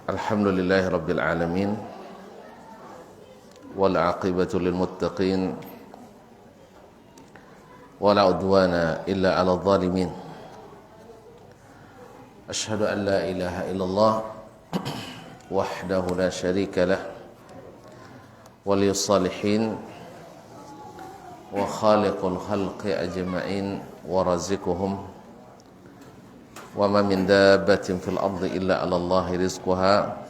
Alhamdulillahi Rabbil Alamin wal aqibatu lil muttaqin wala udwana illa 'alal zalimin. Asyhadu an la ilaha illallah wahdahu la syarika lah waliyus salihin wa khaliqul khalqi ajma'in wa razikuhum wa ma min dabbatin fil ardi illa 'ala Allahi rizquha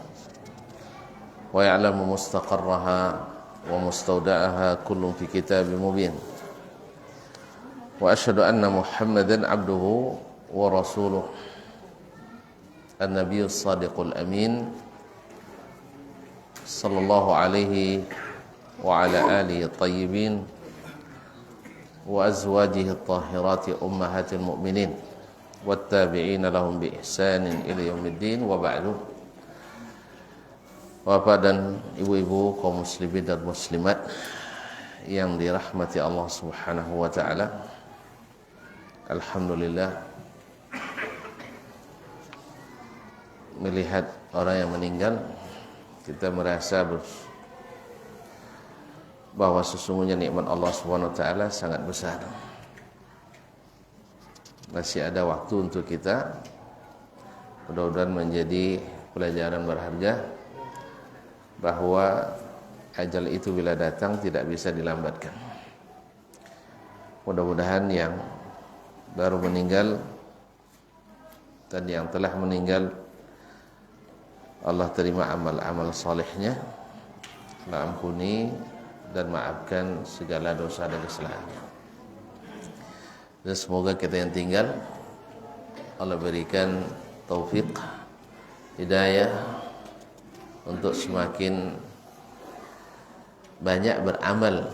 wa ya'lamu mustaqarraha wa mustawda'aha kullun fi kitabim mubin. Wa asyhadu anna Muhammadan 'abduhu wa rasuluh an-nabiyyus shadiqul amin sallallahu alaihi wa ala alihi at-tayyibin wa azwajihi at-tahirati ummahatil mu'minin wattabi'ina lahum bi ihsanin ila yaumiddin wa ba'du. Bapak dan ibu-ibu kaum muslimin dan muslimat yang dirahmati Allah Subhanahu wa taala. Alhamdulillah, melihat orang yang meninggal kita merasa bahwa sesungguhnya nikmat Allah Subhanahu wa taala sangat besar. Masih ada waktu untuk kita, mudah-mudahan menjadi pelajaran berharga bahwa ajal itu bila datang tidak bisa dilambatkan. Mudah-mudahan yang baru meninggal dan yang telah meninggal Allah terima amal-amal salehnya, Allah ampuni dan maafkan segala dosa dan kesalahannya. Dan semoga kita yang tinggal Allah berikan taufik, hidayah untuk semakin banyak beramal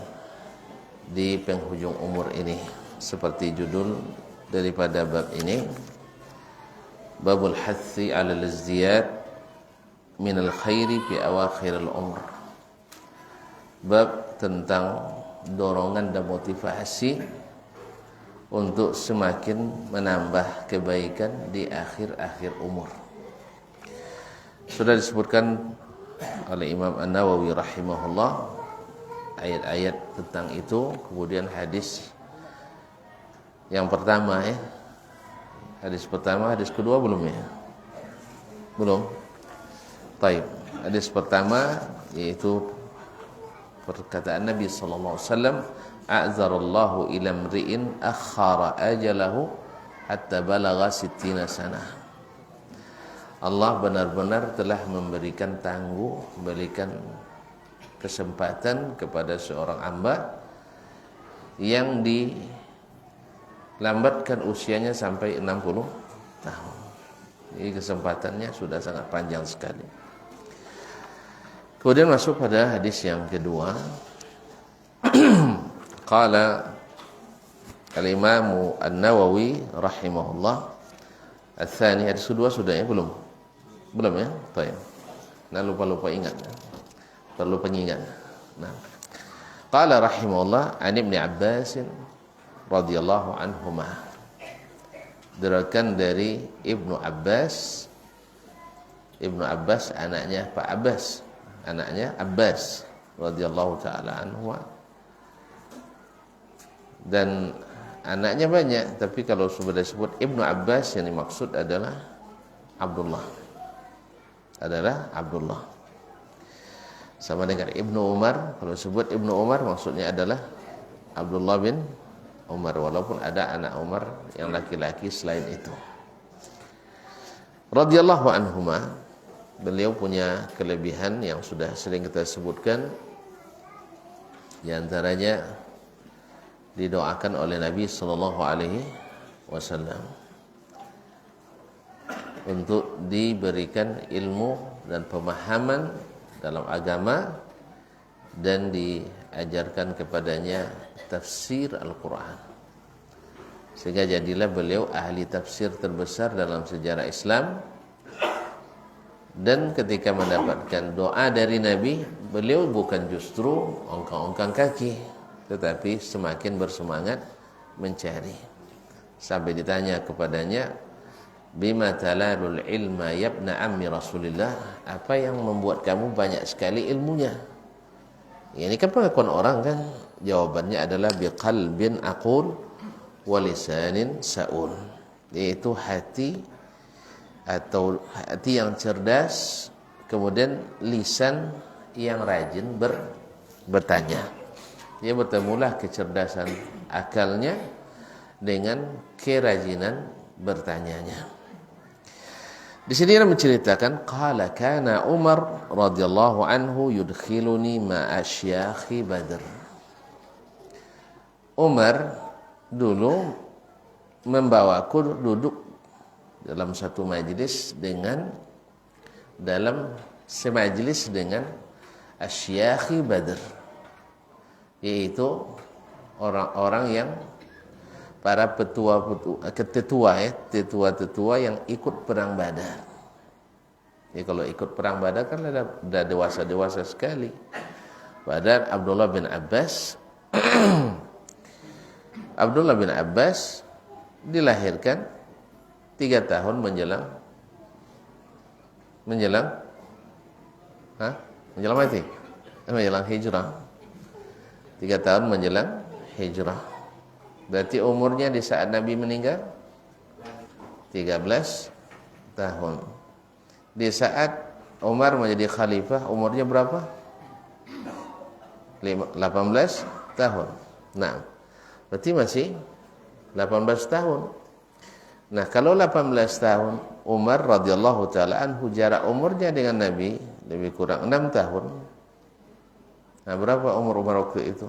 di penghujung umur ini. Seperti judul daripada bab ini, Babul Hathi 'alal Izdiyad minal Khairi fi awakhiril umr. Bab tentang dorongan dan motivasi untuk semakin menambah kebaikan di akhir-akhir umur. Sudah disebutkan oleh Imam An-Nawawi rahimahullah ayat-ayat tentang itu. Kemudian hadis yang pertama hadis pertama, hadis kedua belum ya? Belum. Taib. Hadis pertama yaitu perkataan Nabi sallallahu alaihi wasallam, a'zarallahu ila mri'in akhara ajalahu hatta balagha 60 sana. Allah benar-benar telah memberikan memberikan kesempatan kepada seorang hamba yang dilambatkan usianya sampai 60 tahun. Ini kesempatannya sudah sangat panjang sekali. Kemudian masuk pada hadis yang kedua. Qala al-Imam An-Nawawi rahimahullah, al-thani, hadis kedua sudah ya? Belum ya? Baik. Nah, lupa ingat. Perlu pengingat. Nah. Qala rahimahullah an Ibnu Abbas radhiyallahu anhuma. Diriwayatkan dari Ibnu Abbas. Ibnu Abbas anaknya Pak Abbas, anaknya Abbas radhiyallahu taala anhu. Dan anaknya banyak, tapi kalau sudah disebut Ibnu Abbas yang dimaksud adalah Abdullah. Sama dengan Ibnu Umar, kalau disebut Ibnu Umar maksudnya adalah Abdullah bin Umar, walaupun ada anak Umar yang laki-laki selain itu. Radhiyallahu anhuma, beliau punya kelebihan yang sudah sering kita sebutkan. Di antaranya didoakan oleh Nabi sallallahu alaihi wasallam untuk diberikan ilmu dan pemahaman dalam agama dan diajarkan kepadanya tafsir Al-Qur'an. Sehingga jadilah beliau ahli tafsir terbesar dalam sejarah Islam. Dan ketika mendapatkan doa dari Nabi, beliau bukan justru ongkang-ongkang kaki, tetapi semakin bersemangat mencari. Sampai ditanya kepadanya, bima talalul ilma yabna ammi Rasulillah, apa yang membuat kamu banyak sekali ilmunya? Ini kan pengakuan orang kan. Jawabannya adalah biqalbin aqul wa lisanin saul, yaitu hati atau hati yang cerdas, kemudian lisan yang rajin bertanya. Dia bertemulah kecerdasan akalnya dengan kerajinan bertanyanya. Di sini dia menceritakan qala kana Umar radhiyallahu anhu yudkhiluni ma'a syakhi Badr. Umar dulu membawaku duduk dalam satu majlis dalam semajlis dengan asyakhi Badr, yaitu orang-orang yang para tetua yang ikut perang Badar. Jadi kalau ikut perang Badar kan ada dewasa sekali. Badar Abdullah bin Abbas Abdullah bin Abbas dilahirkan 3 tahun menjelang mati, menjelang hijrah. 3 tahun menjelang hijrah. Berarti umurnya di saat Nabi meninggal 13 tahun. Di saat Umar menjadi khalifah umurnya berapa? 18 tahun. Nah, berarti masih 18 tahun. Nah, kalau 18 tahun Umar radhiyallahu taala anhu, jarak umurnya dengan Nabi lebih kurang 6 tahun. Nah, berapa umur Umar waktu itu?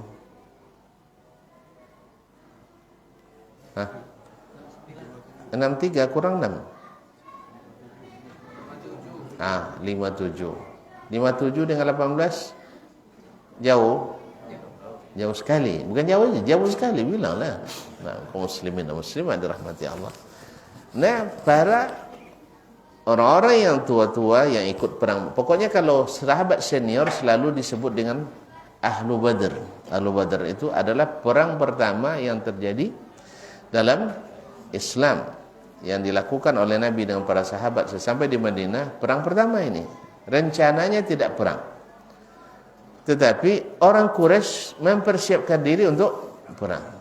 63 kurang 6. 57. 57 dengan 18 jauh sekali. Bukan jauh aja, jauh sekali bilanglah. Nah, kaum muslimin dan muslimat dirahmati Allah. Nah, para orang-orang yang tua-tua yang ikut perang, pokoknya kalau sahabat senior selalu disebut dengan Ahlu Badr. Ahlu Badr itu adalah perang pertama yang terjadi dalam Islam yang dilakukan oleh Nabi dengan para sahabat sesampai di Madinah. Perang pertama ini rencananya tidak perang, tetapi orang Quraisy mempersiapkan diri untuk perang.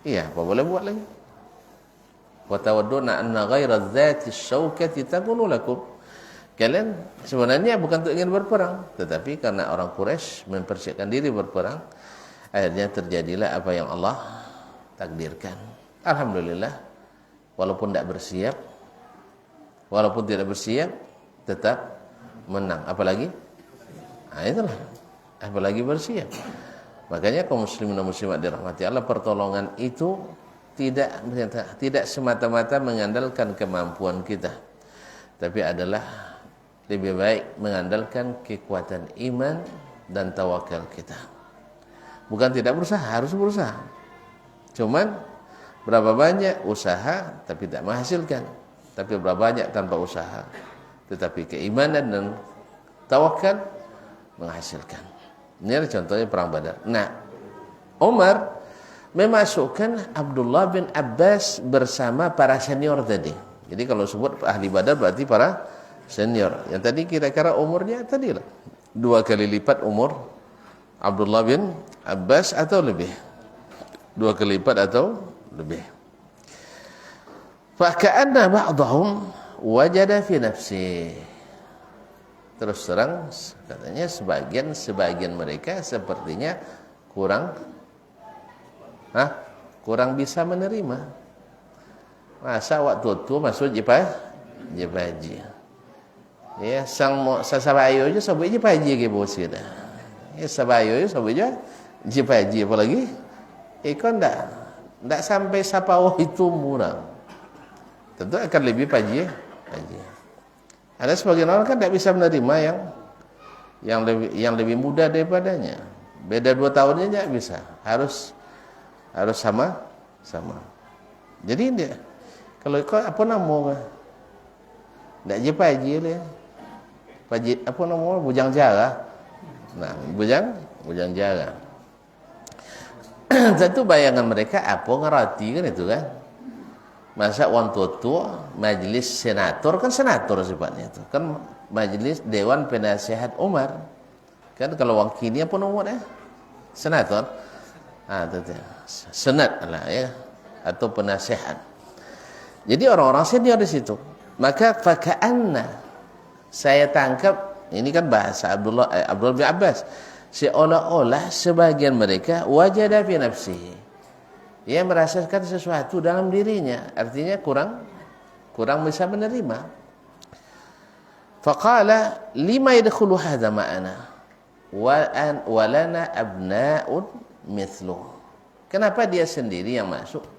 Iya, apa boleh buat lagi? Wa tawadduna anna ghaira dzati syaukati takunu lakum. Kalian sebenarnya bukan untuk ingin berperang, tetapi karena orang Quraisy mempersiapkan diri berperang, akhirnya terjadilah apa yang Allah takdirkan. Alhamdulillah, walaupun tidak bersiap, tetap menang. Apalagi? Itulah. Apalagi bersiap. Makanya kaum muslimin dan muslimat dirahmati Allah, pertolongan itu tidak semata-mata mengandalkan kemampuan kita, tapi adalah lebih baik mengandalkan kekuatan iman dan tawakal kita. Bukan tidak berusaha, harus berusaha. Cuman berapa banyak usaha tapi tidak menghasilkan, tapi berapa banyak tanpa usaha tetapi keimanan dan tawakal menghasilkan. Ini adalah contohnya perang Badar. Nah, Umar memasukkan Abdullah bin Abbas bersama para senior tadi. Jadi kalau sebut ahli Badar berarti para senior. Yang tadi kira-kira umurnya tadi lah 2 kali lipat umur Abdullah bin Abbas atau lebih. 2 kali lipat atau lebih. Fa ka'anna ba'dahum wajada fi nafsi. Terus terang katanya sebagian mereka sepertinya kurang bisa menerima. Masa waktu itu masuk jipaji. Ya, sang sasabayo aja sabui jipaji ke bos kita. Ya, sabayo aja sabui aja jipaji, apalagi ikon ndak sampai sapawah itu murah. Tentu akan lebih paji. Ada sebagian orang kan tidak bisa menerima yang lebih muda daripadanya. Beda 2 tahunnya tidak bisa. Harus sama. Jadi dia kalau kau apa nama? Ndak je paji le. Paji apa nama? Bujang jara. Nah, bujang jara. Tentu bayangan mereka apa ngerti kan itu kan. Masa wan tua majelis senator, kan senator sifatnya itu. Kan majelis Dewan Penasehat Umar. Kan kalau wang kini apa nomornya? Senator. Itu senat lah ya, atau penasehat. Jadi orang-orang senior di situ. Maka faka'anna, saya tangkap, ini kan bahasa Abdullah bin Abbas, seolah-olah sebagian mereka wajada fi nafsihi, ia merasakan sesuatu dalam dirinya, artinya kurang bisa menerima. Faqala lima yadkhulu hadza ma'ana wa lana abna'un mithluh. Kenapa dia sendiri yang masuk?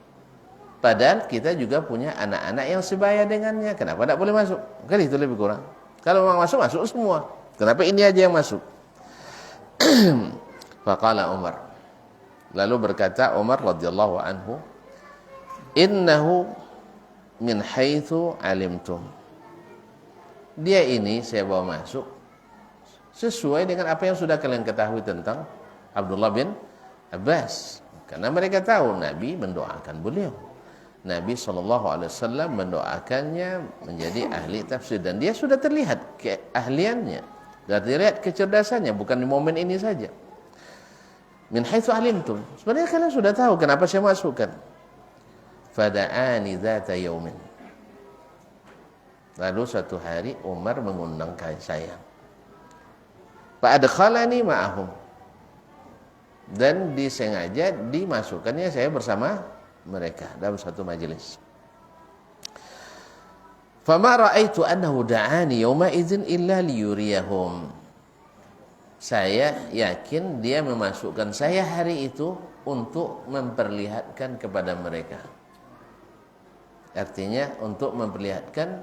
Padahal kita juga punya anak-anak yang sebaya dengannya. Kenapa tidak boleh masuk? Kan itu lebih kurang. Kalau memang masuk semua. Kenapa ini aja yang masuk? Faqala Umar. Lalu berkata Umar radhiyallahu anhu, "Innahu min haitsu alimtum." Dia ini saya bawa masuk sesuai dengan apa yang sudah kalian ketahui tentang Abdullah bin Abbas. Karena mereka tahu Nabi mendoakan beliau. Nabi SAW mendoakannya menjadi ahli tafsir. Dan dia sudah terlihat keahliannya. Dan terlihat kecerdasannya. Bukan di momen ini saja. Min haitsu alimtum. Sebenarnya kalian sudah tahu kenapa saya masukkan. Fada'ani dzata yaumin. Lalu suatu hari Umar mengundang saya. Fa'adkhalani ma'ahum. Dan disengaja dimasukkannya saya bersama mereka dalam satu majelis. Fama ra'aitu annahu da'ani yawma idzin illa liyuriyahum. Saya yakin dia memasukkan saya hari itu untuk memperlihatkan kepada mereka. Artinya untuk memperlihatkan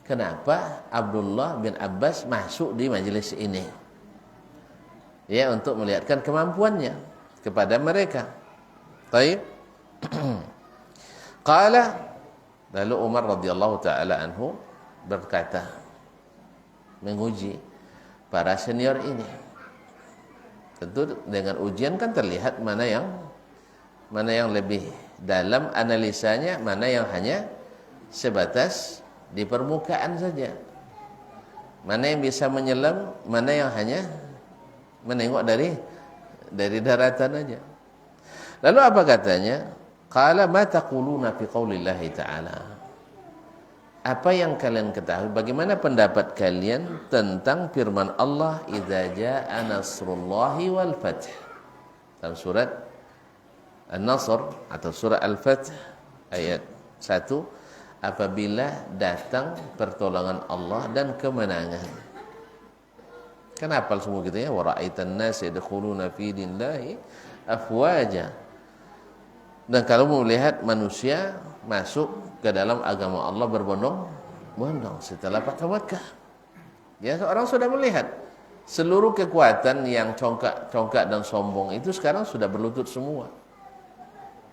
kenapa Abdullah bin Abbas masuk di majelis ini. Ya, untuk melihatkan kemampuannya kepada mereka. Baik. Qala, lalu Umar radhiyallahu taala anhu berkata, menguji para senior ini. Tentu dengan ujian kan terlihat mana yang lebih dalam analisanya, mana yang hanya sebatas di permukaan saja. Mana yang bisa menyelam, mana yang hanya menengok dari daratan aja. Lalu apa katanya? Qala ma taquluna fi qaulillahi ta'ala. Apa yang kalian ketahui, bagaimana pendapat kalian tentang firman Allah idza jaa nasrullahi wal fath. Dalam surat An-Nasr atau surah Al-Fath ayat 1, apabila datang pertolongan Allah dan kemenangan. Kenapa semua gitu ya? Wa ra'aitan nas yadkhuluna fi dinillahi afwaja. Dan kalau melihat manusia masuk ke dalam agama Allah berbondong-bondong setelah Fathu Makkah. Ya, orang sudah melihat seluruh kekuatan yang congkak dan sombong itu sekarang sudah berlutut semua.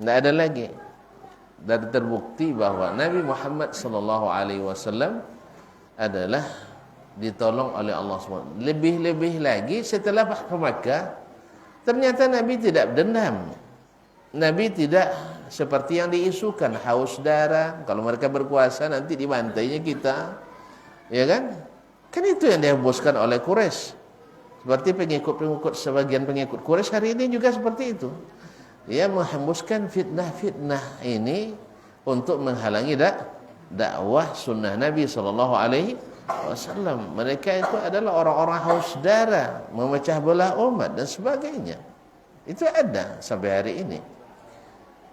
Tidak ada lagi. Dan terbukti bahwa Nabi Muhammad SAW adalah ditolong oleh Allah SWT. Lebih-lebih lagi setelah Fathu Makkah, ternyata Nabi tidak dendam. Nabi tidak seperti yang diisukan, haus darah. Kalau mereka berkuasa nanti dibantainya kita, ya kan? Kan itu yang dihembuskan oleh Quraisy. Seperti sebagian pengikut Quraisy hari ini juga seperti itu. Dia menghembuskan fitnah-fitnah ini untuk menghalangi dakwah sunnah Nabi SAW. Mereka itu adalah orang-orang haus darah, memecah belah umat dan sebagainya. Itu ada sampai hari ini.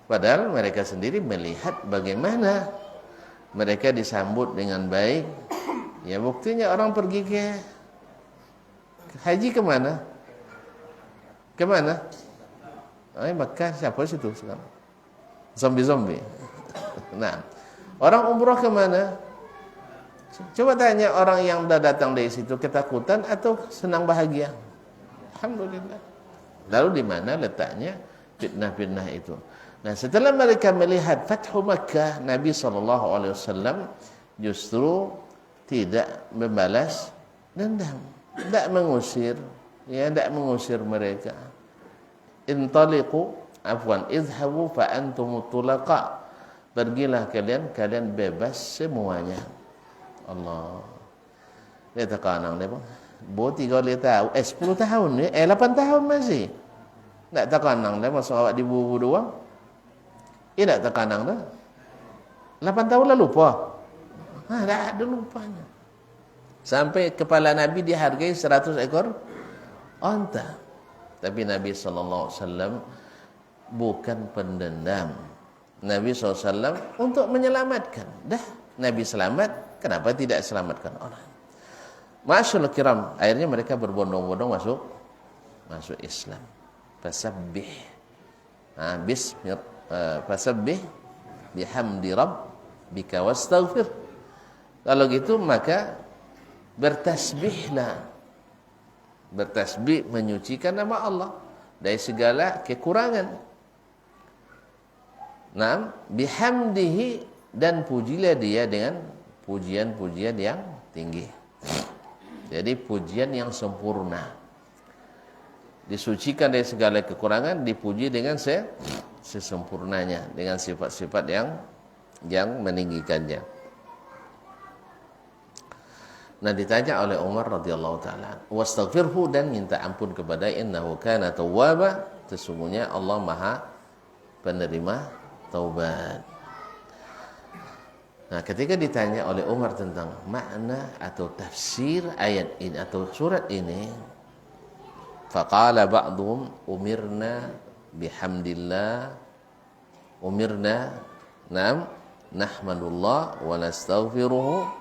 Padahal mereka sendiri melihat bagaimana mereka disambut dengan baik. Ya, buktinya orang pergi ke haji kemana? Kemana? Makkah, siapa situ sekarang? Zombie. Nah, orang umroh kemana? Coba tanya orang yang sudah datang dari situ, ketakutan atau senang bahagia? Alhamdulillah. Lalu di mana letaknya fitnah-fitnah itu? Nah, setelah mereka melihat Fathu Makkah, Nabi SAW justru tidak membalas dendam, tidak mengusir mereka. Intaliqu idhabu fa antum tulaqa. pergilah kalian bebas semuanya. Allah. Dia terkanang dia pun. Bo 3 tahun, 10 tahun ni, 8 tahun masih. Tak terkanang dia masa awak dibubu doang. Tak terkanang dah. 8 tahun lah lupa. Tak ada lupanya. Sampai kepala Nabi dihargai 100 ekor onta. Tapi Nabi SAW bukan pendendam. Nabi SAW untuk menyelamatkan. Dah, Nabi selamat, kenapa tidak selamatkan orang? Ma'asyarul kiram, akhirnya mereka berbondong-bondong masuk Islam. Fasabbih. Fasabbih bihamdi rabbika wastaghfir. Kalau gitu maka bertasbihlah. Bertasbih menyucikan nama Allah dari segala kekurangan. Bihamdihi, dan pujilah dia dengan pujian-pujian yang tinggi. Jadi pujian yang sempurna. Disucikan dari segala kekurangan, dipuji dengan sesempurnanya, dengan sifat-sifat yang meninggikannya. Nah, ditanya oleh Umar radhiyallahu taala, "Wastaghfirhu," dan minta ampun kepada innahu kana tawwaba, sesungguhnya Allah Maha penerima taubat. Nah, ketika ditanya oleh Umar tentang makna atau tafsir ayat ini atau surat ini, faqala ba'dhum umirna bihamdillah, umirna nahmadullah wa nastaghfiruhu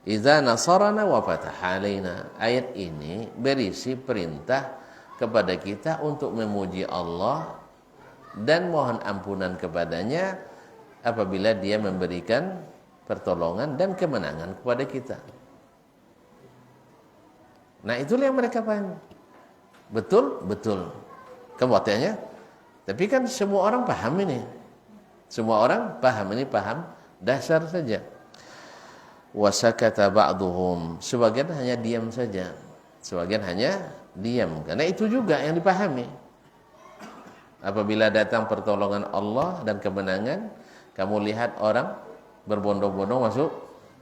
idza nasarana wa fataha alaina. Ayat ini berisi perintah kepada kita untuk memuji Allah dan mohon ampunan kepadanya apabila dia memberikan pertolongan dan kemenangan kepada kita. Nah, itulah yang mereka paham. Betul. Kemudiannya, tapi kan semua orang paham ini. Semua orang paham ini, paham dasar saja. Wasakata ba'duhum, sebagian hanya diam saja. Sebagian hanya diam, karena itu juga yang dipahami. Apabila datang pertolongan Allah dan kemenangan, kamu lihat orang berbondong-bondong masuk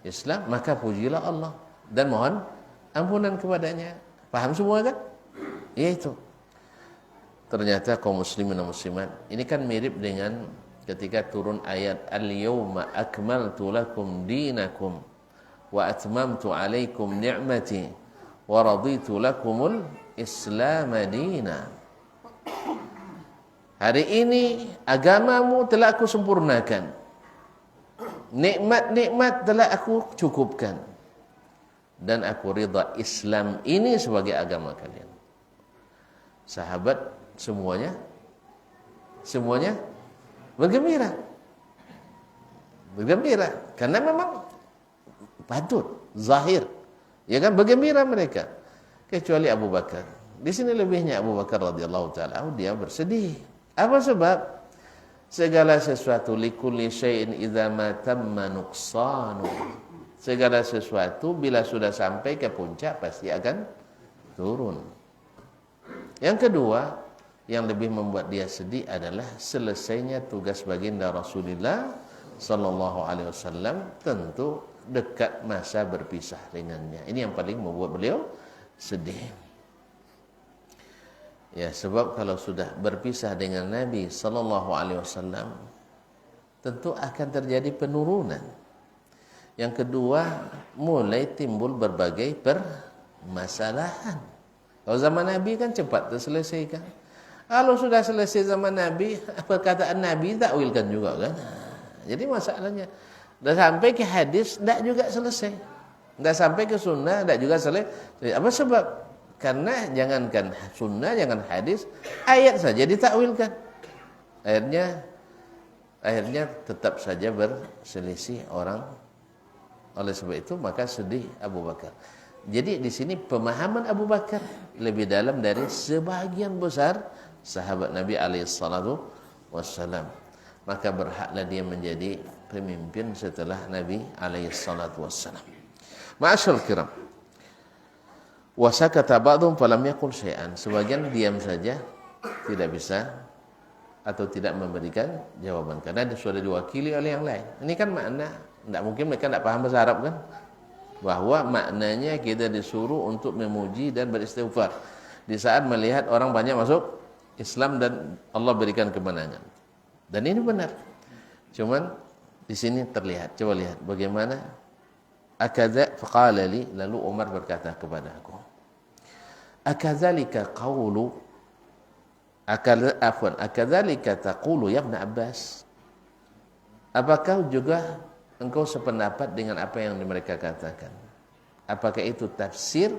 Islam, maka pujilah Allah dan mohon ampunan kepadanya. Paham semua kan? Ya itu. Ternyata kaum muslimin dan muslimat, ini kan mirip dengan ketika turun ayat al-yawma akmaltu lakum dinakum wa atmamtu alaikum ni'mati wa raditu lakumul islam dina. Hari ini agamamu telah aku sempurnakan. Nikmat-nikmat telah aku cukupkan. Dan aku ridha Islam ini sebagai agama kalian. Sahabat semuanya bergembira. Karena memang patut, zahir. Ya kan, bergembira mereka. Kecuali Abu Bakar. Di sini lebihnya Abu Bakar radhiyallahu taala, dia bersedih. Apa sebab? Segala sesuatu likulli syai'in idza ma tamma nuqsanu. Segala sesuatu bila sudah sampai ke puncak pasti akan turun. Yang kedua, yang lebih membuat dia sedih adalah selesainya tugas baginda Rasulullah sallallahu alaihi wasallam, tentu dekat masa berpisah dengannya. Ini yang paling membuat beliau sedih. Ya, sebab kalau sudah berpisah dengan Nabi sallallahu alaihi wasallam, tentu akan terjadi penurunan. Yang kedua, mulai timbul berbagai permasalahan. Kalau zaman Nabi kan cepat terselesaikan. Kalau sudah selesai zaman Nabi, perkataan Nabi takwilkan juga kan. Jadi masalahnya, dah sampai ke hadis tidak juga selesai. Dah sampai ke sunnah tidak juga selesai. Apa sebab? Karena jangankan sunnah, jangan hadis, ayat saja ditakwilkan. Akhirnya tetap saja berselisih orang. Oleh sebab itu maka sedih Abu Bakar. Jadi di sini pemahaman Abu Bakar lebih dalam dari sebagian besar sahabat Nabi alaihi salatu wassalam. Maka berhaklah dia menjadi pemimpin setelah Nabi alaihi salatu wassalam. Ma'asyarul kiram. Wasakata ba'dhum falam yaqul syai'an. Sebagian diam saja, tidak bisa atau tidak memberikan jawaban karena dia sudah diwakili oleh yang lain. Ini kan makna, tidak mungkin mereka tidak paham bahasa Arab kan? Bahwa maknanya kita disuruh untuk memuji dan beristighfar di saat melihat orang banyak masuk Islam dan Allah berikan kemenangan. Dan ini benar. Cuman di sini terlihat, coba lihat bagaimana akadza faqala li, lalu Umar berkata kepadaku, akadzalika qawlu akadzalika taqulu ya Ibn Abbas, apakah juga engkau sependapat dengan apa yang mereka katakan? Apakah itu tafsir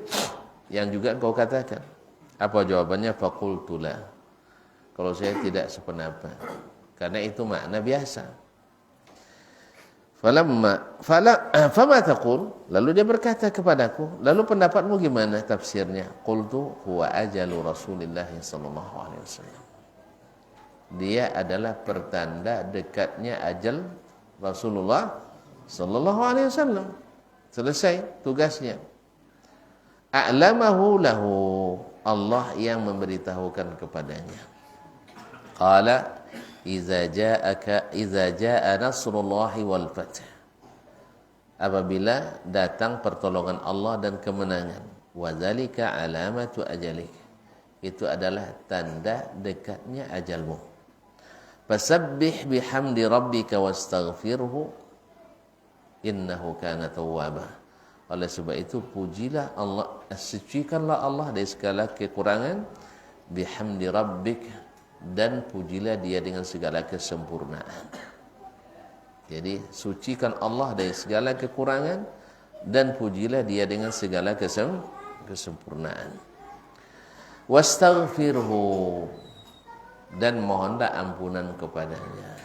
yang juga engkau katakan? Apa jawabannya? Faqultu la, kalau saya tidak sependapat, karena itu makna biasa. Fama taqul, lalu dia berkata kepadaku, lalu pendapatmu gimana tafsirnya? Qultu huwa ajalu Rasulillah sallallahu alaihi wasallam, dia adalah pertanda dekatnya ajal Rasulullah sallallahu alaihi wasallam. Selesai tugasnya. A'lamahu lahu, Allah yang memberitahukan kepadanya. Qala iza jaa nasrullahi wal fath, apabila datang pertolongan Allah dan kemenangan, wa dzalika alamatu ajalik, itu adalah tanda dekatnya ajalmu. Fasabbih bihamdi rabbika wastaghfirhu innahu kana tawwaba. Oleh sebab itu pujilah Allah, sucikanlah Allah dari segala kekurangan, bihamdi rabbik, dan pujilah dia dengan segala kesempurnaan. Jadi sucikan Allah dari segala kekurangan dan pujilah dia dengan segala kesempurnaan. Wastaghfirhu, dan mohonlah ampunan kepadanya.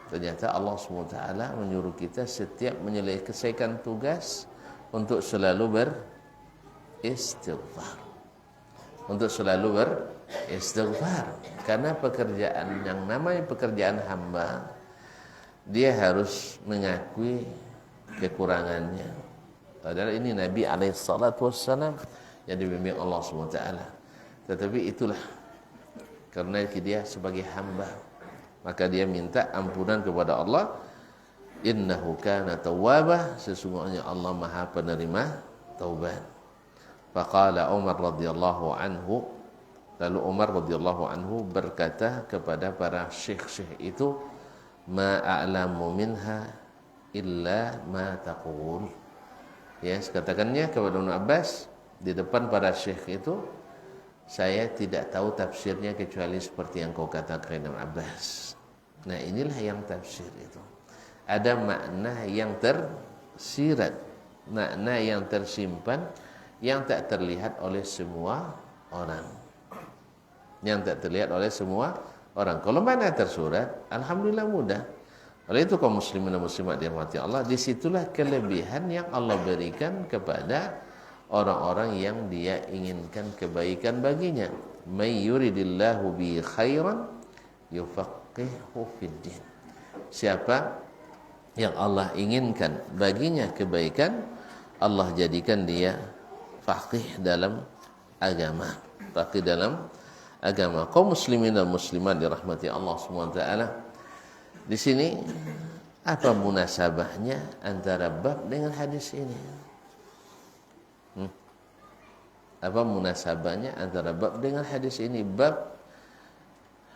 Ternyata Allah SWT menyuruh kita setiap menyelesaikan tugas untuk selalu beristighfar. Untuk selalu beristighfar. Karena pekerjaan yang namanya pekerjaan hamba, dia harus mengakui kekurangannya. Padahal ini Nabi SAW yang dibimbing Allah SWT. Tetapi itulah, karena dia sebagai hamba, maka dia minta ampunan kepada Allah. Innahu kana tawwaba, sesungguhnya Allah Maha penerima taubat. Faqala Umar radhiyallahu anhu, lalu Umar radhiyallahu anhu berkata kepada para syekh-syekh itu, ma a'lamu minha illa ma taqul. Ya, katakannya kepada Ibn Abbas di depan para syekh itu, saya tidak tahu tafsirnya kecuali seperti yang kau katakan Ibn Abbas. Nah, inilah yang tafsir itu. Ada makna yang tersirat, makna yang tersimpan, yang tak terlihat oleh semua orang. Yang tak terlihat oleh semua orang. Kalau makna tersurat, alhamdulillah mudah. Oleh itu kaum muslimin dan muslimat dirahmati Allah, disitulah kelebihan yang Allah berikan kepada orang-orang yang dia inginkan kebaikan baginya. May yuridillahu bi khairan yufaqihu fiddin. Siapa yang Allah inginkan baginya kebaikan, Allah jadikan dia faqih dalam agama. Faqih dalam agama. Kaum muslimin dan muslimat dirahmati Allah SWT, di sini apa munasabahnya antara bab dengan hadis ini? Apa munasabahnya antara bab dengan hadis ini? Bab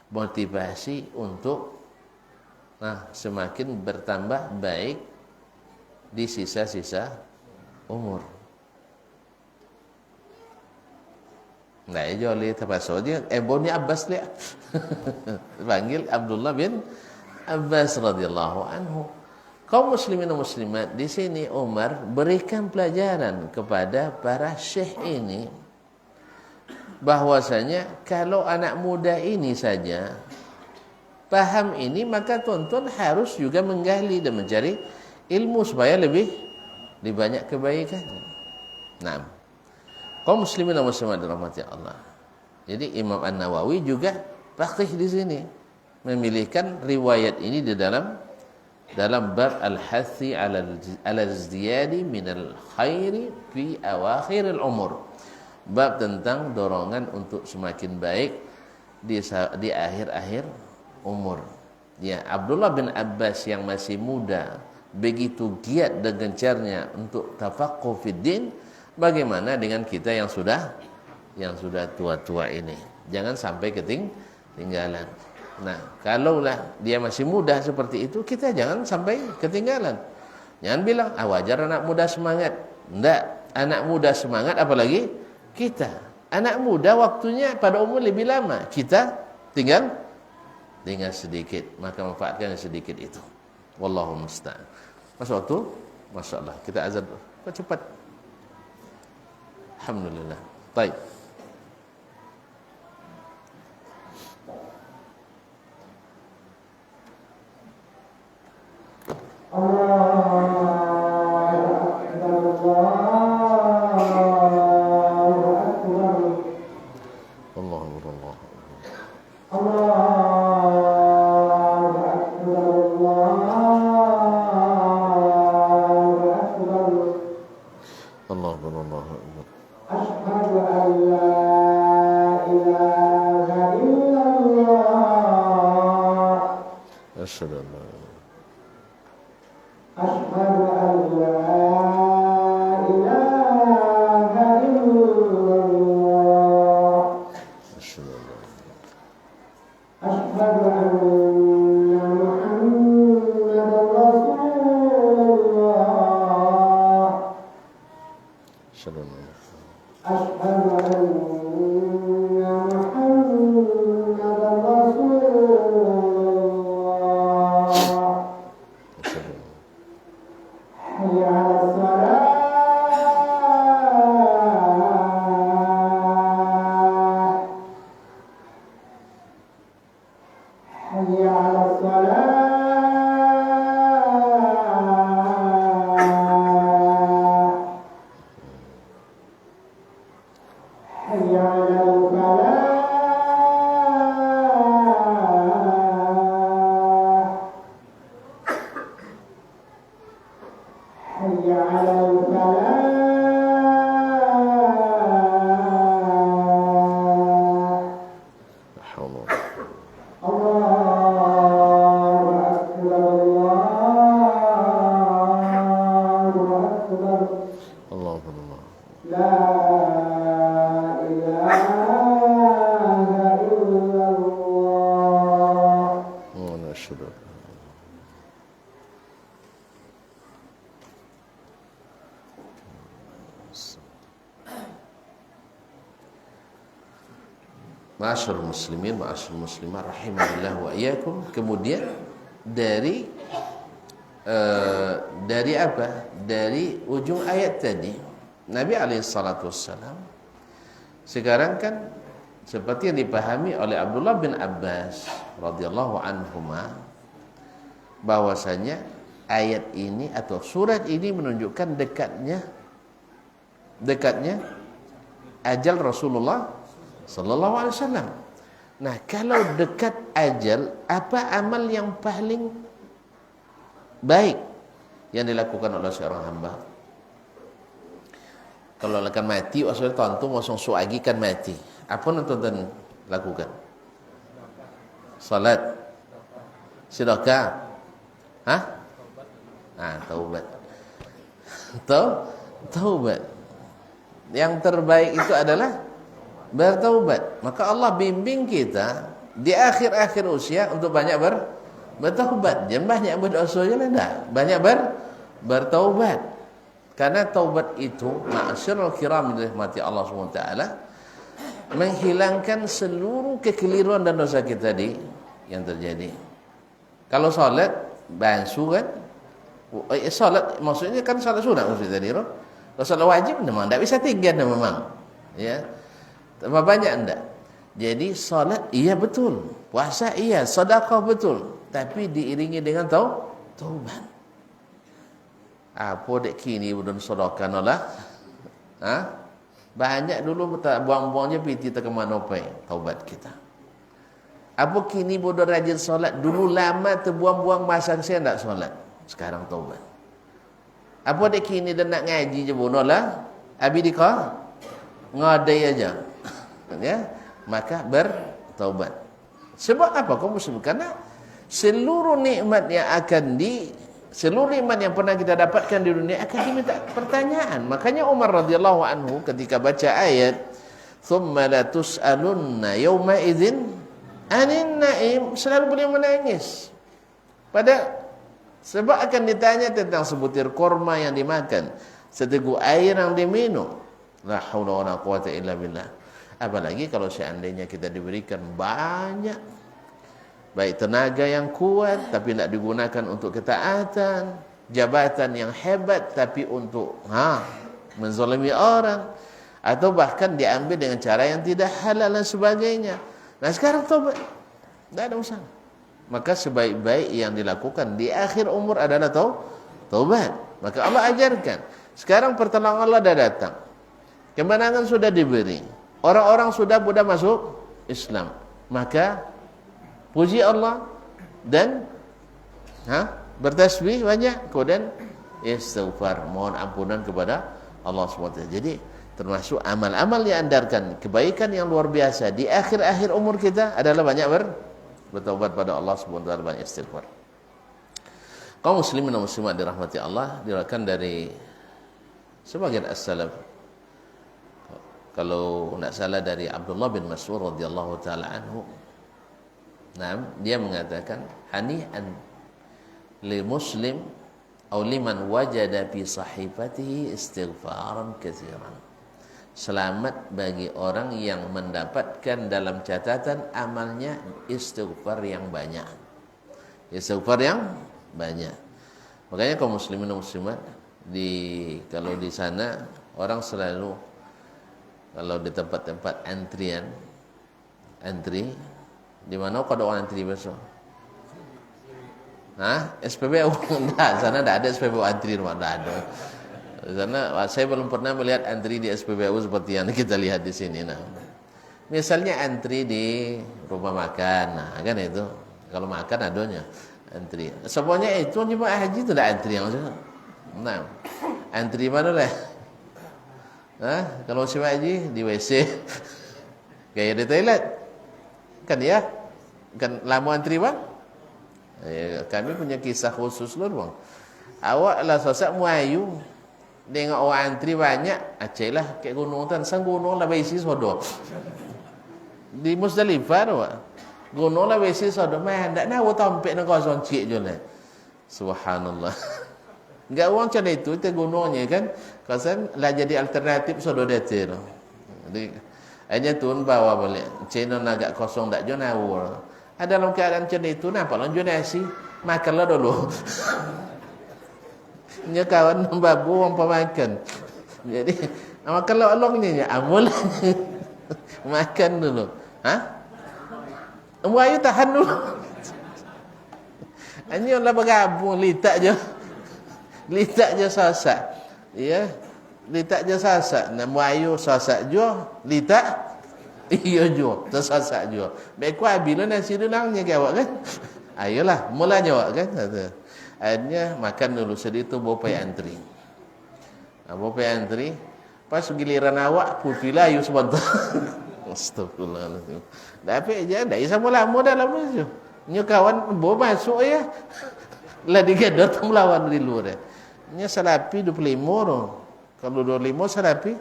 motivasi untuk semakin bertambah baik di sisa-sisa umur. Nah, joli tafasodnya Ibnu Abbas dia panggil Abdullah bin Abbas radhiyallahu anhu. Kaum muslimin dan muslimat, di sini Umar berikan pelajaran kepada para syekh ini bahwasanya kalau anak muda ini saja paham ini, maka tuan-tuan harus juga menggali dan mencari ilmu supaya lebih banyak kebaikan. Nah, kaum muslimin dan muslimat dirahmati Allah. Jadi Imam An-Nawawi juga faqih di sini, memilihkan riwayat ini di dalam bab al-hathi ala ziyadi minal khairi fi awakhiril umur. Bab tentang dorongan untuk semakin baik di akhir-akhir umur. Ya, Abdullah bin Abbas yang masih muda begitu giat dan gencarnya untuk tafaqquh fid din, bagaimana dengan kita yang sudah tua-tua ini? Jangan sampai ketinggalan. Nah, kalaulah dia masih muda seperti itu, kita jangan sampai ketinggalan. Jangan bilang, wajar anak muda semangat. Enggak, anak muda semangat apalagi kita. Anak muda waktunya pada umur lebih lama. Kita tinggal sedikit, maka manfaatkan sedikit itu. Wallahu musta'an. Masa waktu? Masyaallah. Kita azan kok cepat. Alhamdulillah. Baik. Ma'asyiral muslimin, ma'asyiral muslimat rahimanillah wa iyyakum. Kemudian dari apa? Dari ujung ayat tadi, Nabi alaihi salatu wassalam sekarang kan seperti yang dipahami oleh Abdullah bin Abbas radhiyallahu anhuma, bahwasanya ayat ini atau surat ini menunjukkan dekatnya ajal Rasulullah sallallahu alaihi wasallam. Nah, kalau dekat ajal, apa amal yang paling baik yang dilakukan oleh seorang hamba? Kalau akan mati, maksudnya tentu langsung suagi kan mati. Apa yang tuan lakukan? Salat, sedekah, taubat. Taubat. Yang terbaik itu adalah bertaubat. Maka Allah bimbing kita di akhir-akhir usia untuk banyak bertaubat. Jangan banyak berdosa je lah, banyak bertaubat. Karena taubat itu, ma'asyiral kiram dirahmati Allah SWT, menghilangkan seluruh kekeliruan dan dosa kita yang terjadi. Kalau salat basuh kan, salat maksudnya kan salat sunat maksudnya tadi. Kalau salat wajib memang tak bisa tinggal memang. Ya. Tambah banyak enggak? Jadi salat iya betul, puasa iya, sedekah betul, tapi diiringi dengan taubat. Apa dek kini budon sedekah nolah? Banyak dulu buang-buang je piti tak ke mana taubat kita. Apa kini budon rajin solat, dulu lama terbuang-buang masa saya tak solat, sekarang taubat. Apa dek kini dan nak ngaji je bunolah, abi dikah ngadai aja. Ya, maka taubat. Sebab apa kaum muslimin? Karena seluruh nikmat yang pernah kita dapatkan di dunia akan diminta pertanyaan. Makanya Umar radhiyallahu anhu ketika baca ayat "Tsumma la tus'alunna yawma idzin 'anin na'im", selalu beliau menangis. Sebab akan ditanya tentang sebutir korma yang dimakan, seteguk air yang diminum. La haula wala quwata illa billah. Apalagi kalau seandainya kita diberikan banyak, baik tenaga yang kuat tapi tidak digunakan untuk ketaatan, jabatan yang hebat tapi untuk menzalimi orang, atau bahkan diambil dengan cara yang tidak halal dan sebagainya. Nah sekarang taubat, tidak ada usaha. Maka sebaik-baik yang dilakukan di akhir umur adalah taubat. Maka Allah ajarkan. Sekarang pertolongan Allah dah datang, kemenangan sudah diberi, orang-orang sudah masuk Islam. Maka puji Allah dan bertasbih banyak, kemudian istighfar, mohon ampunan kepada Allah SWT. Jadi termasuk amal-amal yang andarkan kebaikan yang luar biasa di akhir-akhir umur kita adalah banyak bertaubat pada Allah SWT, banyak istighfar. Kaum muslimin dan muslimat dirahmati Allah, diriwayatkan dari sebagian as-salaf, kalau tidak salah dari Abdullah bin Mas'ud radhiyallahu taala anhu. Dia mengatakan hani'an lil muslim atau liman wajada fi sahifatihi istighfaran katsiran. Selamat bagi orang yang mendapatkan dalam catatan amalnya istighfar yang banyak. Istighfar yang banyak. Makanya kaum muslimin dan muslimat, kalau di sana orang selalu, kalau di tempat-tempat antri, di mana kau ada orang antri besok? SPBU? Enggak, sana tidak ada SPBU antri, tidak ada. Di sana saya belum pernah melihat antri di SPBU seperti yang kita lihat di sini. Misalnya antri di rumah makan, kan itu. Kalau makan adanya antri. Semuanya itu jemaah haji itu tidak antri yang maksudnya. Antri mana lah? Kalau jemaah haji di WC, kayak di toilet, kan ya? Kan lama antri bang? Kami punya kisah khusus loh bang. Awak lah sosok muayu, tengok orang antri banyak, aceh lah kayak gunung tan, sang gunung lah besi sodo. Di Musdalifah tu, gunung lah besi sodo, mah tak nak tampik nak kosong cik je lah. Subhanallah. Enggak orang macam itu, itu gunungnya kan, kawasan lah jadi alternatif sodo detil. Jadi hanya turun bawah balik, Cina agak kosong tak jual awal. Ada dalam keadaan macam itu, nampak lah jual nasi, makanlah dulu. Nya kawan babu orang pemakan. Jadi makanlah olongnya amul. Makan dulu. Ayu tahan dulu. Hanya lah bergabung litak je sasak. Ya. Litak je sasak. Nama ayu sasak je, litak iya je, tersasak je. Baik ku habis nasi delangnya ke awak kan? Ayolah, mulanya awak kan. Akhirnya makan dulu sedikit bopai antri. Bopai antri, pas giliran awak putilah ayu sebentar. Astagfirullahaladzim. Tapi je dak isa lama dalam tu. Nya kawan bo masuk ya. Lah digedot melawan di luar. Nya salapi 25 tu. Kalau 25 salapi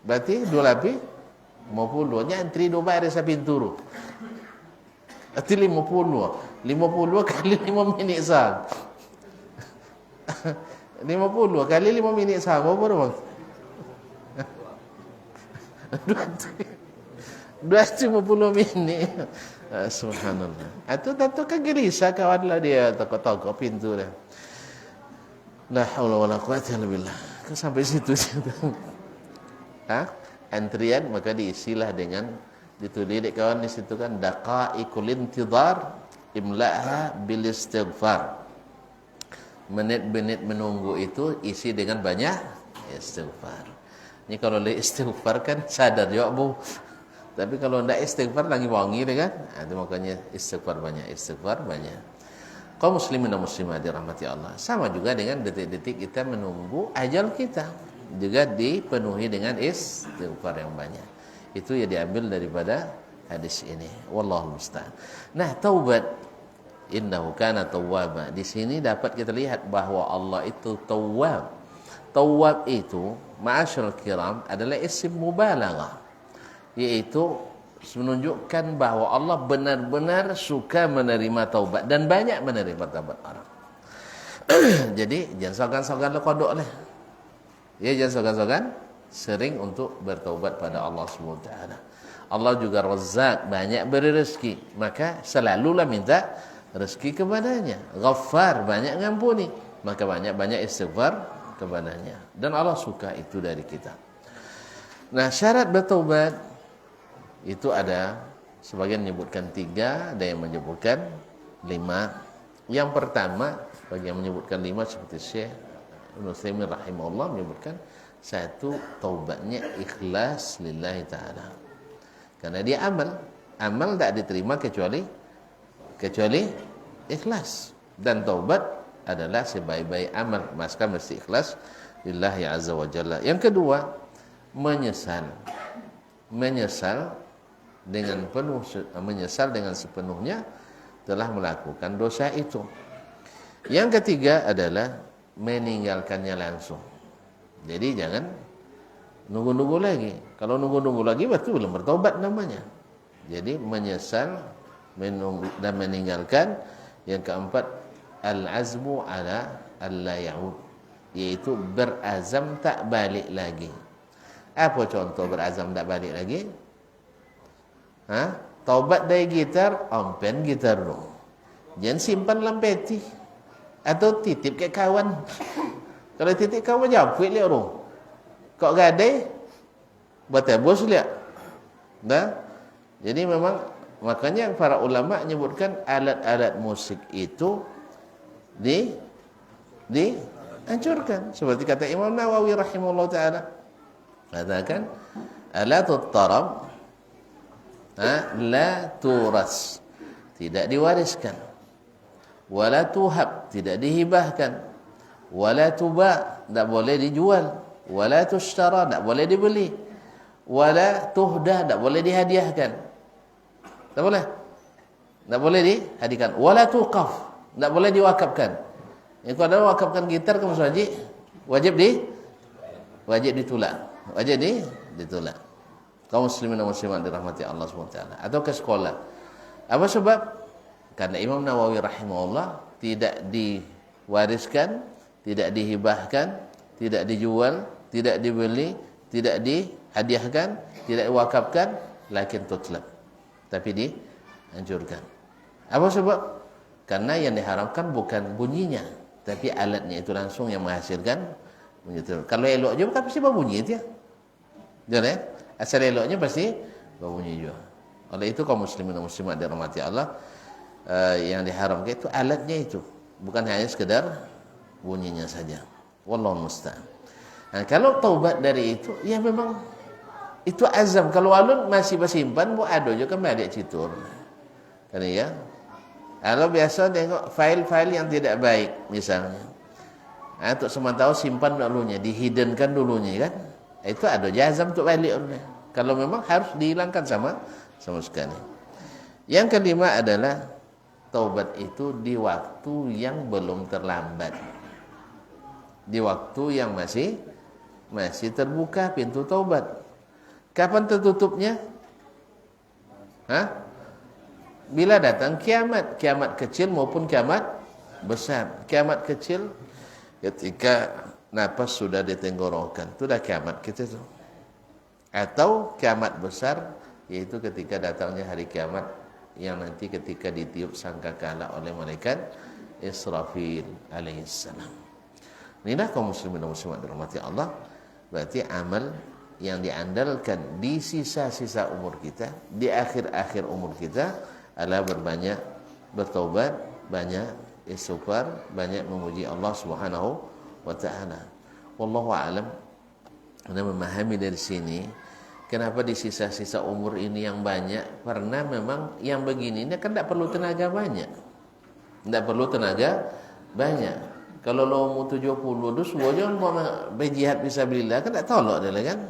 berarti 2 lapi 50. Nya antri 2 baris pintu tu. Arti 50 kali 5 minit sah. 50 kali 5 minit sah berapa tu bang? 250 minit. Subhanallah. Itu kan gelisah kawan lah dia tokok-tokok pintu dia. La haula wala quwwata illa billah. Kan sampai situ. Antrian maka diisilah dengan ditulis kawan di situ kan daqaiqul intidhar imla'ha bil istighfar. Menit-menit menunggu itu isi dengan banyak istighfar. Ini kalau istighfar kan sadar juga bu. Tapi kalau tidak istighfar lagi wangi kan? Itu makanya istighfar banyak. Kaum muslimin dan muslimat dirahmati Allah. Sama juga dengan detik-detik kita menunggu ajal kita. Juga dipenuhi dengan istighfar yang banyak. Itu ya diambil daripada hadis ini. Wallahu musta'an. Nah, taubat innahu kana tawwaba. Di sini dapat kita lihat bahwa Allah itu tawwab. Tawwab itu ma'asyiral kiram adalah isim mubalaghah, yaitu menunjukkan bahwa Allah benar-benar suka menerima taubat dan banyak menerima taubat orang. Jadi jangan sogan-sogan kodok lah. Ya, jangan sogan-sogan sering untuk bertaubat pada Allah SWT. Allah juga Razzaq, banyak beri rezeki, maka selalulah minta rezeki kepadanya. Ghaffar, banyak ngampuni, maka banyak istighfar kepadanya. Dan Allah suka itu dari kita. Nah, syarat bertaubat itu ada, sebagian menyebutkan 3, ada yang menyebutkan 5. Yang pertama, bagi yang menyebutkan 5 seperti Syekh Ibnu Utsaimin rahimahullah menyebutkan, 1, taubatnya ikhlas lillahi ta'ala. Karena dia amal tak diterima kecuali ikhlas. Dan taubat adalah sebaik-baik amal, maka mesti ikhlas lillahi azza wa jalla. Yang kedua, menyesal dengan sepenuhnya telah melakukan dosa itu. Yang ketiga adalah meninggalkannya langsung. Jadi jangan nunggu-nunggu lagi. Kalau nunggu-nunggu lagi berarti belum bertobat namanya. Jadi menyesal dan meninggalkan. Yang keempat, al-azmu ala alla ya'ud, yaitu berazam tak balik lagi. Apa contoh berazam tak balik lagi? Taubat dari gitar, ompen gitar dulu. Jangan simpan dalam peti atau titip ke kawan. Kalau titip kawan jawab lihat dulu. Kok gadai buat bos lihat. Dah. Jadi memang makanya para ulama menyebutkan alat-alat musik itu dihancurkan. Seperti kata Imam Nawawi rahimahullah taala. Katakan alatut tarab la turas, tidak diwariskan, wala tuhab, tidak dihibahkan, wala tuba, tak boleh dijual, wala tushtara, tak boleh dibeli, wala tuhdah, tak boleh dihadiahkan, tak boleh dihadiahkan, wala tuqaf, tak boleh diwakafkan. Kalau ada wakafkan gitar ke masjid, wajib ditolak, ditolak. Kaum muslimin dan muslimat dirahmati Allah SWT, atau ke sekolah. Apa sebab? Karena Imam Nawawi rahimahullah tidak diwariskan, tidak dihibahkan, tidak dijual, tidak dibeli, tidak dihadiahkan, tidak diwakafkan, lakin tutlab, tapi dihancurkan. Apa sebab? Karena yang diharamkan bukan bunyinya, tapi alatnya itu langsung yang menghasilkan bunyi. Kalau elok je bukan pasti berbunyi dia. Jangan asal eloknya pasti berbunyi juga. Oleh itu kaum muslimin dan muslimat dirahmati Allah, yang diharamkan itu alatnya itu, bukan hanya sekedar bunyinya saja. Wallahu musta'an. Nah, kalau taubat dari itu, ya memang itu azam. Kalau alun masih bersimpan, bu ada juga kembali citur. Kan ya? Kalau biasa tengok file-file yang tidak baik misalnya, untuk sementara simpan dulunya, dihiddenkan dulunya kan? Itu ada jazam untuk balik. Kalau memang harus dihilangkan sama sekali. Yang kelima adalah taubat itu di waktu yang belum terlambat, di waktu yang masih terbuka pintu taubat. Kapan tertutupnya? Bila datang kiamat kecil maupun kiamat besar. Kiamat kecil ketika nafas sudah ditenggorokan, itu dah kiamat kita tu. Atau kiamat besar, yaitu ketika datangnya hari kiamat, yang nanti ketika ditiup sangkakala oleh malaikat Israfil alaihissalam. Inilah kaum muslimin dan muslimat dirahmati Allah. Berarti amal yang diandalkan di sisa-sisa umur kita, di akhir-akhir umur kita, adalah berbanyak bertaubat, banyak istighfar, banyak memuji Allah Subhanahu wa ta'ala. Wallahu a'lam. Anda memahami dari sini kenapa di sisa-sisa umur ini yang banyak, karena memang yang begini ini kan tidak perlu tenaga banyak. Tidak perlu tenaga banyak. Kalau lo umur 70 tu semua jangan berjihad fisabilillah kan tak tolak dia kan.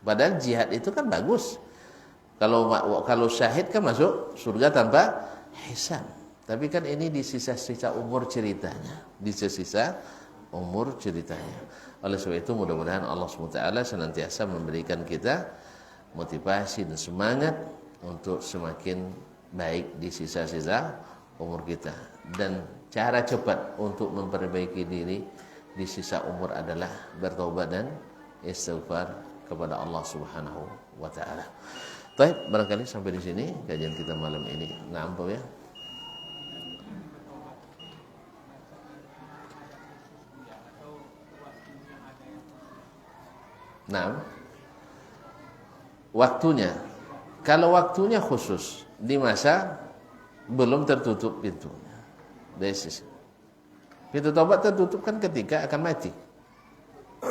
Padahal jihad itu kan bagus. Kalau syahid kan masuk surga tanpa hisab. Tapi kan ini di sisa-sisa umur ceritanya, di sisa umur ceritanya. Oleh sebab itu mudah-mudahan Allah SWT senantiasa memberikan kita motivasi dan semangat untuk semakin baik di sisa-sisa umur kita. Dan cara cepat untuk memperbaiki diri di sisa umur adalah bertobat dan istighfar kepada Allah Subhanahu wa taala. Baik, barangkali sampai di sini kajian kita malam ini. Nampak ya? Nah, waktunya. Kalau waktunya khusus di masa belum tertutup pintunya. Dari sisi pintu taubat tertutup kan ketika akan mati.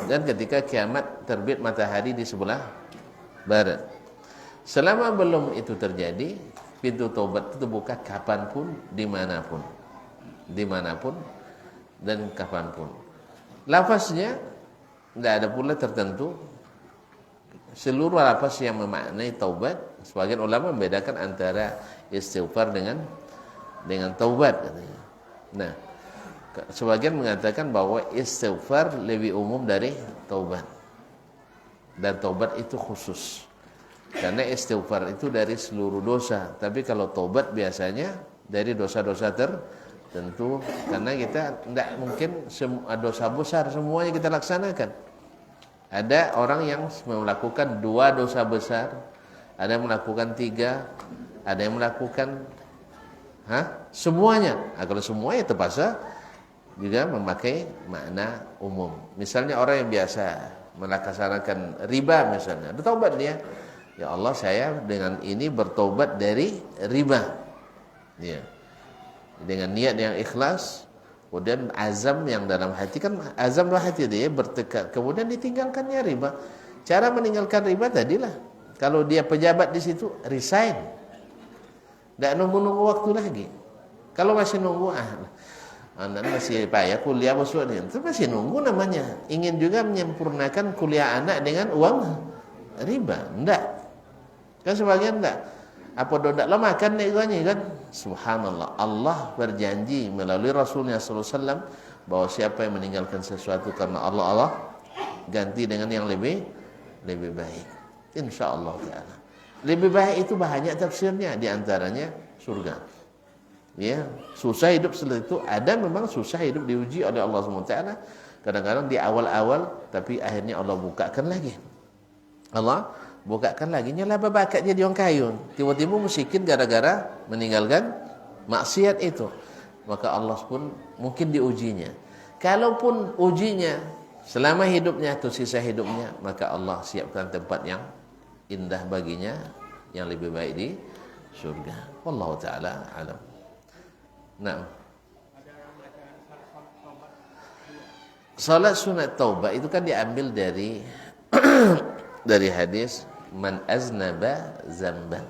Dan ketika kiamat terbit matahari di sebelah barat. Selama belum itu terjadi, pintu taubat itu terbuka kapanpun, dimanapun. Dimanapun dan kapanpun. Lafaznya tidak ada pula tertentu. Seluruh lafaz yang memaknai taubat, sebagian ulama membedakan antara istighfar dengan taubat katanya. Nah, sebagian mengatakan bahwa istighfar lebih umum dari taubat. Dan taubat itu khusus. Karena istighfar itu dari seluruh dosa. Tapi kalau taubat biasanya dari dosa-dosa tertentu. Karena kita tidak mungkin dosa besar semuanya kita laksanakan. Ada orang yang melakukan 2 dosa besar, ada yang melakukan 3, ada yang melakukan semuanya. Nah, kalau semuanya terpaksa juga memakai makna umum. Misalnya orang yang biasa melaksanakan riba misalnya, bertobat dia, ya Allah saya dengan ini bertobat dari riba. Ya. Dengan niat yang ikhlas. Kemudian azam yang dalam hati, kan azam dalam hati dia bertekad, kemudian ditinggalkannya riba. Cara meninggalkan riba tadilah, kalau dia pejabat di situ resign, tidak nunggu waktu lagi. Kalau masih nunggu anak masih payah kuliah besok ni, itu masih nunggu namanya. Ingin juga menyempurnakan kuliah anak dengan uang riba, tidak. Kan sebagian tidak. Apa dodaklah makan ni kan? Subhanallah, Allah berjanji melalui Rasulnya SAW bahwa siapa yang meninggalkan sesuatu karena Allah ganti dengan yang lebih baik. InsyaAllah ta'ala. Lebih baik itu banyak tafsirnya, di antaranya surga. Ya, susah hidup setelah itu. Ada memang susah hidup diuji oleh Allah SWT. Kadang-kadang di awal-awal, tapi akhirnya Allah bukakan lagi. Allah bukakan lagi, nyala bakat jadi orang kayun. Tiba-tiba miskin gara-gara meninggalkan maksiat itu. Maka Allah pun mungkin diujinya. Kalaupun ujinya selama hidupnya atau sisa hidupnya, maka Allah siapkan tempat yang indah baginya, yang lebih baik di surga. Wallahu ta'ala alam. Nah, salat sunat taubah itu kan diambil dari dari hadis man aznaba zamban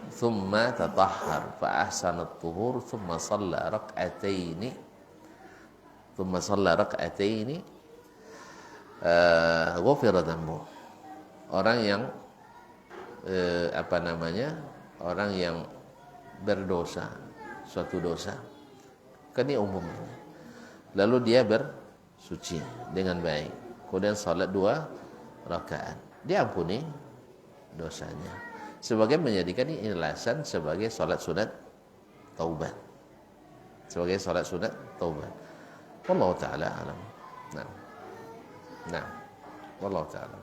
thumma tatahhar fa ahsana at-tuhur thumma shalla rak'ataini ghufira dhanbuh. Orang yang orang yang berdosa suatu dosa, kan ini umumnya, lalu dia bersuci dengan baik, kemudian salat 2 rakaat, diampuni dosanya. Sebagai menjadikan ini alasan sebagai salat sunat taubat. Sebagai salat sunat taubat. Wallahu ta'ala alam. Nah. Wallahu ta'ala.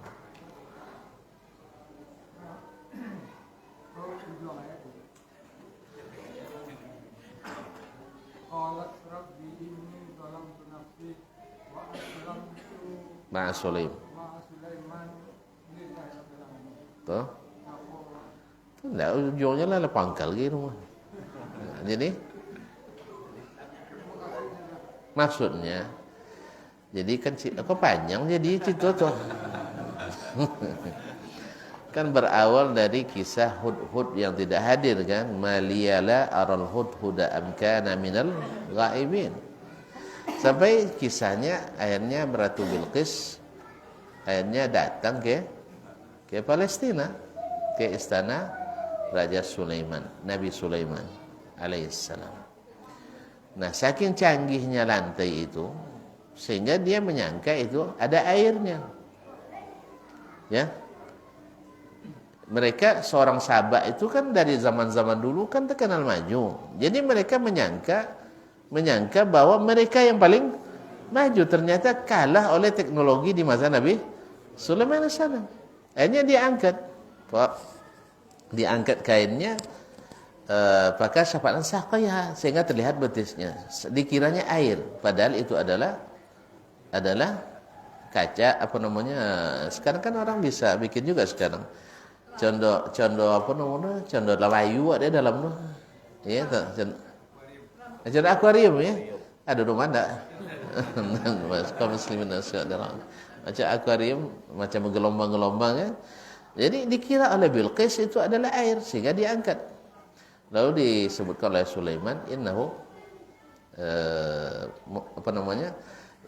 Ma'a Sulaim. Tuh. Tidak, ujungnya lah pangkal gitu. Jadi maksudnya, jadi kan kok panjang jadi itu tuh. Kan berawal dari kisah Hudhud yang tidak hadir kan, maliyala aral hudhuda amkana minal ghaibin. Sampai kisahnya akhirnya Ratu Bilqis akhirnya datang ke Palestina. ke istana Raja Sulaiman, Nabi Sulaiman alaihissalam. Nah, saking canggihnya lantai itu sehingga dia menyangka itu ada airnya. Ya. Mereka seorang Sabak itu kan dari zaman-zaman dulu kan terkenal maju. Jadi mereka menyangka bahwa mereka yang paling maju, ternyata kalah oleh teknologi di masa Nabi Sulaiman alaihissalam. Akhirnya diangkat kainnya pakai syafatan saqaya sehingga terlihat betisnya. Dikiranya air, padahal itu adalah kaca sekarang kan orang bisa bikin juga sekarang. Condo lawayu ada dalam tuh. Ya, condo akuarium ya. Ada rumah enggak? Kaum muslimin nasyadaran. Macam akuarium, macam gelombang-gelombang ya. Jadi dikira oleh Bilqis itu adalah air sehingga diangkat. Lalu disebutkan oleh Sulaiman innahu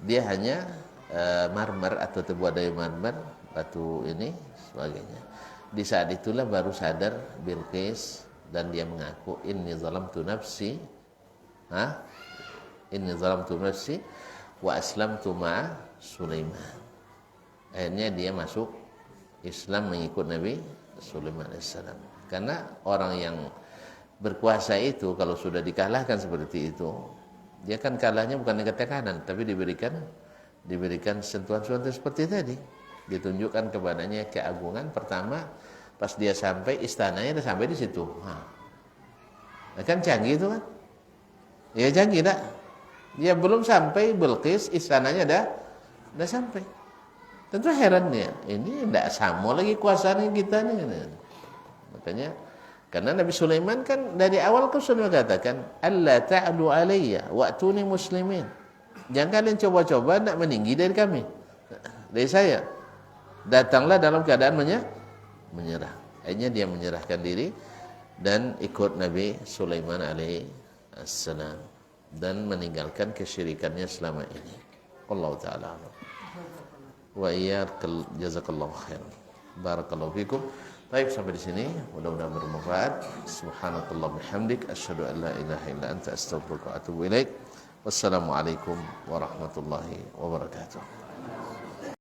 dia hanya marmer atau terbuat dari marmer, batu ini sebagainya. Di saat itulah baru sadar Bilqis dan dia mengaku inni zalamtu nafsi wa aslamtu ma'a Sulaiman. Akhirnya dia masuk Islam mengikut Nabi Sulaiman alaihissalam. Karena orang yang berkuasa itu kalau sudah dikalahkan seperti itu, dia kan kalahnya bukan dengan tekanan, tapi diberikan sentuhan-sentuhan seperti tadi. Ditunjukkan kepadanya keagungan. Pertama, pas dia sampai istananya udah sampai di situ. Kan canggih itu kan? Ya canggih tak? Dia belum sampai Bilqis, istananya dah sampai. Tentu heran dia, ini tidak sama lagi kuasanya kita nih. Makanya karena Nabi Sulaiman kan dari awal kan sudah katakan alla ta'lu alayya wa'tuni muslimin. Jangan kalian coba-coba nak meninggi dari kami, dari saya. Datanglah dalam keadaan menyerah. Akhirnya dia menyerahkan diri dan ikut Nabi Sulaiman alaihissalam dan meninggalkan kesyirikannya selama ini. Wallahu ta'ala a'lam. Wa iyyakum jazakallahu khairan. Barakallahu fikum. Baik, sampai di sini mudah-mudahan bermanfaat. Subhanakallah bihamdik asyhadu an la ilaha illa anta astaghfiruka wa atubu ilaik. Wassalamualaikum warahmatullahi wabarakatuh.